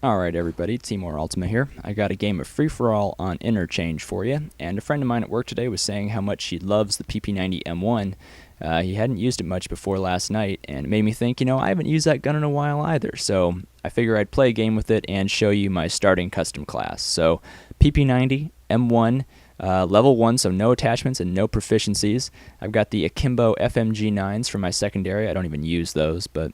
Alright everybody, Timor Ultima here. I got a game of free-for-all on Interchange for you, and a friend of mine at work today was saying how much he loves the PP90M1. He hadn't used it much before last night, and it made me think, I haven't used that gun in a while either, so I figure I'd play a game with it and show you my starting custom class. So, PP90M1, level 1, so no attachments and no proficiencies. I've got the Akimbo FMG9s for my secondary. I don't even use those, but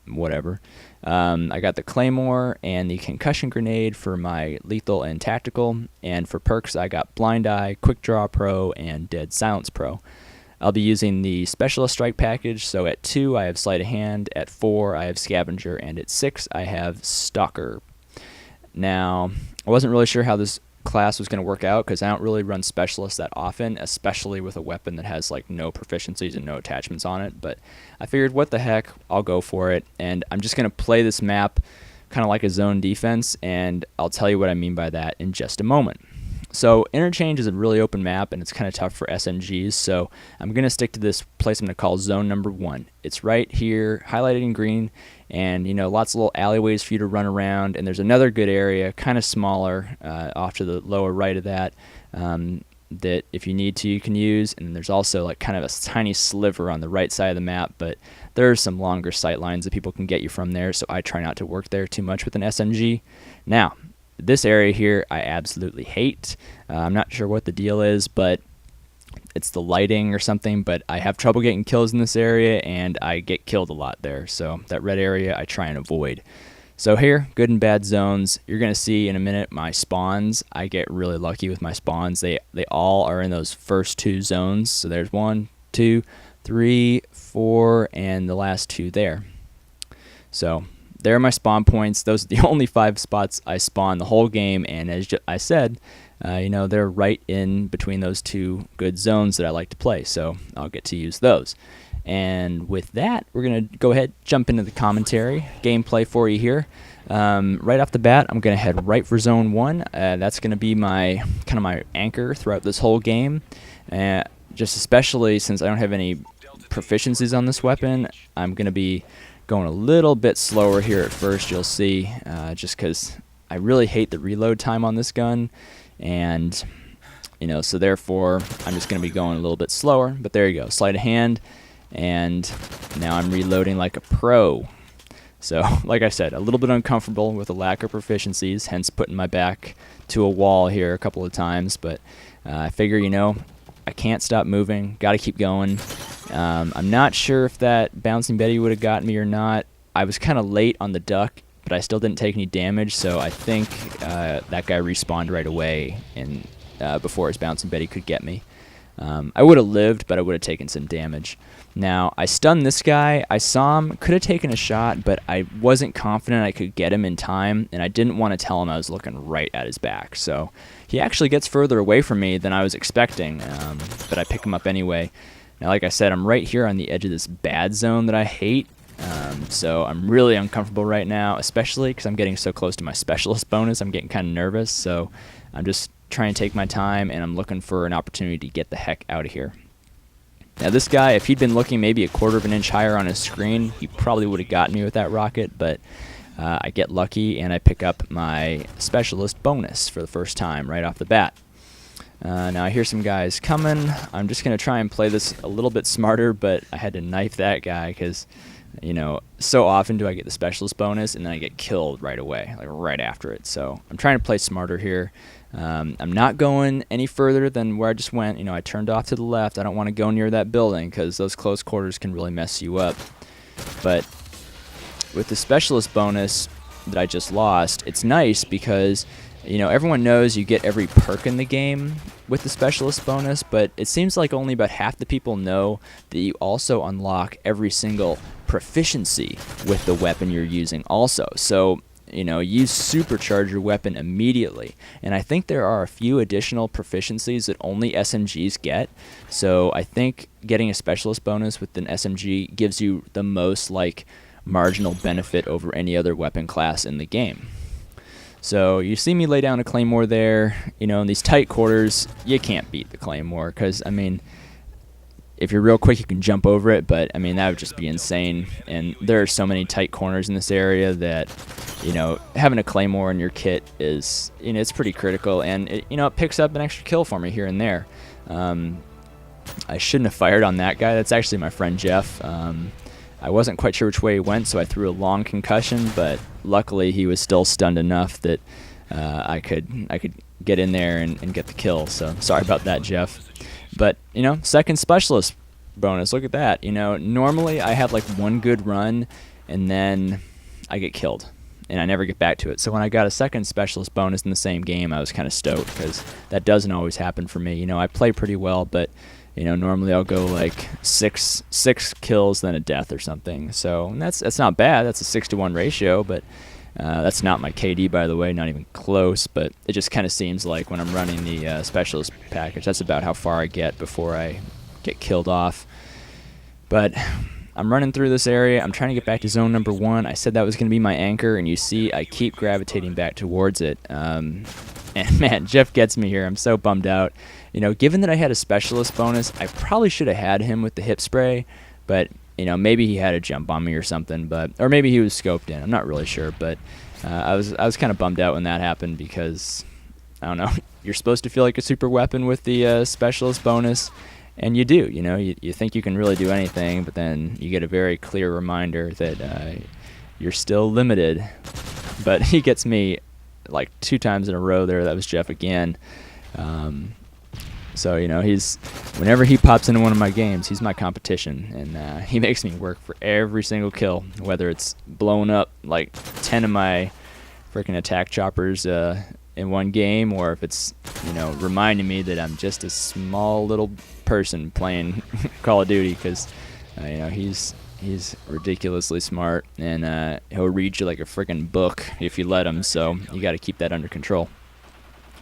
whatever. I got the Claymore and the Concussion Grenade for my lethal and tactical, and for perks I got Blind Eye, Quick Draw Pro, and Dead Silence Pro. I'll be using the Specialist Strike package, so at 2 I have Sleight of Hand, at 4 I have Scavenger, and at 6 I have Stalker. Now, I wasn't really sure how this class was going to work out because I don't really run Specialists that often, especially with a weapon that has like no proficiencies and no attachments on it, but I figured what the heck, I'll go for it, and I'm just going to play this map kind of like a zone defense, and I'll tell you what I mean by that in just a moment. So Interchange is a really open map, and it's kind of tough for SMGs, so I'm going to stick to this place I'm going to call zone number 1. It's right here, highlighted in green, and lots of little alleyways for you to run around, and there's another good area, kind of smaller, off to the lower right of that, that if you need to you can use, and there's also like kind of a tiny sliver on the right side of the map, but there are some longer sight lines that people can get you from there, so I try not to work there too much with an SMG. Now, this area here I absolutely hate. I'm not sure what the deal is, but it's the lighting or something, but I have trouble getting kills in this area, and I get killed a lot there, so that red area I try and avoid. So here, good and bad zones. You're going to see in a minute my spawns. I get really lucky with my spawns. They all are in those first 2 zones, so there's 1, 2, 3, 4, and the last 2 there. So there are my spawn points. Those are the only 5 spots I spawn the whole game, and as I said, they're right in between those 2 good zones that I like to play, so I'll get to use those. And with that, we're going to go ahead, jump into the commentary, gameplay for you here. Right off the bat, I'm going to head right for zone 1. That's going to be my kind of my anchor throughout this whole game, just especially since I don't have any proficiencies on this weapon. I'm going to be going a little bit slower here at first, you'll see, just because I really hate the reload time on this gun, and so therefore I'm just going to be going a little bit slower. But there you go, sleight of hand, and now I'm reloading like a pro. So like I said, a little bit uncomfortable with the lack of proficiencies, hence putting my back to a wall here a couple of times, but I figure I can't stop moving, gotta keep going. I'm not sure if that Bouncing Betty would have gotten me or not. I was kind of late on the duck, but I still didn't take any damage, so I think that guy respawned right away and before his Bouncing Betty could get me. I would have lived, but I would have taken some damage. Now, I stunned this guy. I saw him, could have taken a shot, but I wasn't confident I could get him in time, and I didn't want to tell him I was looking right at his back. So he actually gets further away from me than I was expecting, but I pick him up anyway. Now, like I said, I'm right here on the edge of this bad zone that I hate, so I'm really uncomfortable right now, especially because I'm getting so close to my Specialist bonus. I'm getting kind of nervous, so I'm just trying to take my time, and I'm looking for an opportunity to get the heck out of here. Now this guy, if he'd been looking maybe a 1/4 of an inch higher on his screen, he probably would have gotten me with that rocket, but I get lucky and I pick up my Specialist bonus for the first time right off the bat. Now I hear some guys coming. I'm just going to try and play this a little bit smarter, but I had to knife that guy because, so often do I get the Specialist bonus and then I get killed right away, like right after it. So I'm trying to play smarter here. I'm not going any further than where I just went. I turned off to the left. I don't want to go near that building because those close quarters can really mess you up. But with the Specialist bonus that I just lost, it's nice because everyone knows you get every perk in the game with the Specialist bonus, but it seems like only about half the people know that you also unlock every single proficiency with the weapon you're using also. So you supercharge your weapon immediately. And I think there are a few additional proficiencies that only SMGs get. So I think getting a Specialist bonus with an SMG gives you the most marginal benefit over any other weapon class in the game. So you see me lay down a Claymore there. In these tight quarters, you can't beat the Claymore because, if you're real quick, you can jump over it, but that would just be insane. And there are so many tight corners in this area that having a claymore in your kit is, it's pretty critical, and it picks up an extra kill for me here and there. I shouldn't have fired on that guy. That's actually my friend Jeff. I wasn't quite sure which way he went, so I threw a long concussion, but luckily he was still stunned enough that I could get in there and get the kill. So sorry about that, Jeff. But second specialist bonus. Look at that. Normally I have like one good run and then I get killed and I never get back to it. So when I got a second specialist bonus in the same game, I was kind of stoked because that doesn't always happen for me. I play pretty well, but normally I'll go like six kills then a death or something. So that's not bad. That's a 6-to-1 ratio, but that's not my KD, by the way, not even close. But it just kind of seems like when I'm running the specialist package, that's about how far I get before I get killed off. But I'm running through this area. I'm trying to get back to zone number 1. I said that was going to be my anchor, and you see I keep gravitating back towards it. And man, Jeff gets me here. I'm so bummed out. Given that I had a specialist bonus, I probably should have had him with the hip spray, but maybe he had a jump on me or something, or maybe he was scoped in. I'm not really sure, but I was kind of bummed out when that happened because I don't know. You're supposed to feel like a super weapon with the specialist bonus, and you do. You think you can really do anything, but then you get a very clear reminder that you're still limited. But he gets me like 2 times in a row there. That was Jeff again. So whenever he pops into one of my games, he's my competition, and he makes me work for every single kill, whether it's blowing up like 10 of my freaking attack choppers in one game, or if it's reminding me that I'm just a small little person playing Call of Duty, because he's ridiculously smart, and he'll read you like a freaking book if you let him. So you got to keep that under control.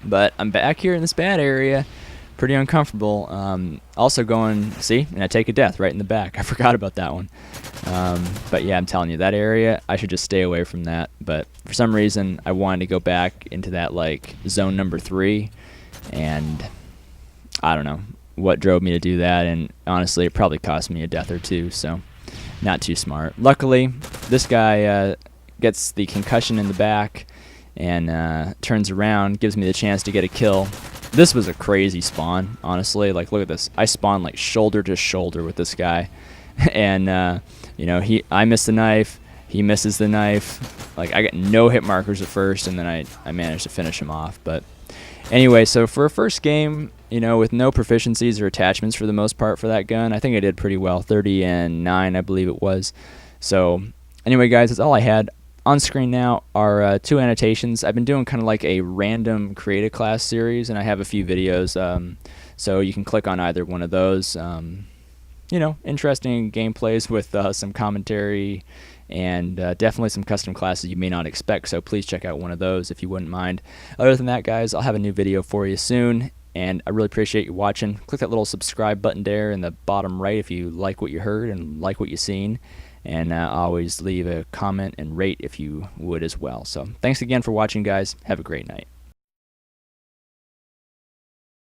But I'm back here in this bad area. Pretty uncomfortable. Also going, see, and I take a death right in the back. I forgot about that one. But yeah, I'm telling you, that area, I should just stay away from that. But for some reason, I wanted to go back into that like zone number 3, and I don't know what drove me to do that. And honestly, it probably cost me a death or 2. So not too smart. Luckily, this guy gets the concussion in the back and turns around, gives me the chance to get a kill. This was a crazy spawn, honestly. Like, look at this. I spawned like shoulder to shoulder with this guy, and I miss the knife, he misses the knife. Like, I got no hit markers at first, and then I managed to finish him off. But anyway, so for a first game, with no proficiencies or attachments for the most part for that gun, I think I did pretty well. 30 and 9, I believe it was. So anyway, guys, that's all I had. On screen now are 2 annotations. I've been doing kind of like a random create a class series, and I have a few videos, so you can click on either one of those. Interesting gameplays with some commentary and definitely some custom classes you may not expect, so please check out one of those if you wouldn't mind. Other than that, guys, I'll have a new video for you soon, and I really appreciate you watching. Click that little subscribe button there in the bottom right if you like what you heard and like what you've seen. And always leave a comment and rate if you would as well. So thanks again for watching, guys. Have a great night.